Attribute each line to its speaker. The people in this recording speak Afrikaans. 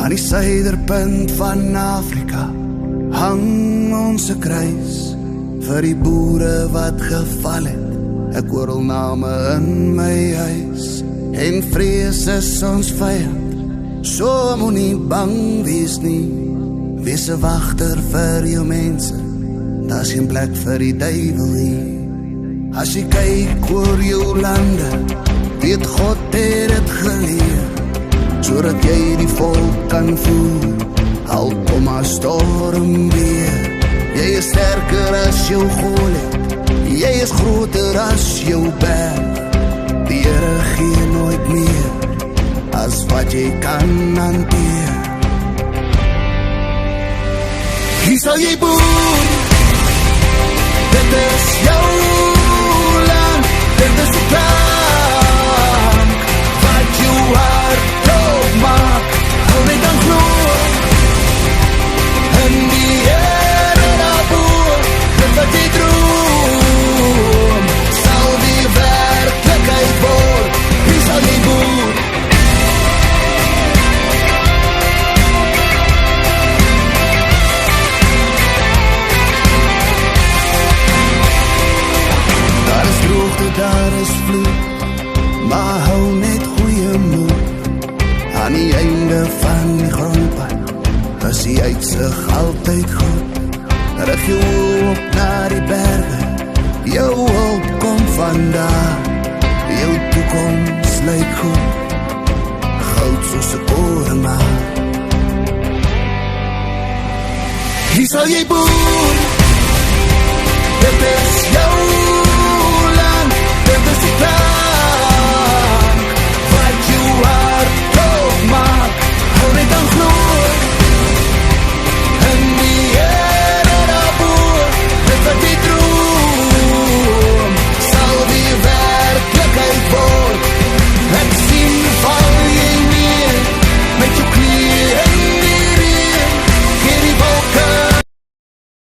Speaker 1: Aan die suiderpunt van Afrika hang ons 'n kruis vir die boere wat geval het. Ek hoor al name in my huis en vrees is ons vyand. So moenie bang wees nie, wees 'n wagter vir jou mense. Daar's geen plek vir die duiwel hier. As jy kyk oor jou lande, weet God het dit geleer, sodat jy die volk kan voer, al kom 'n storm weer. Jy is sterker as jou Goliat, jy is groter as jou berg. Die Here gee nooit meer as wat jy kan hanteer. Hier sal jy boer, dit is jou land, dit is die klank wat jou hart opmaak. Hou net aan glo in die Here daarvoor, dit wat jy droom sal die werklikheid word. Hier sal jy boer. Daar is vloed, maar hou net goeie moed. Aan die einde van die grondpad is die uitsig altyd goed. Rig jou op na die berge, jou hulp kom vandaan. Jou toekoms lyk goed, goud soos 'n korenmaan. Hier sal jy boer, dit is jou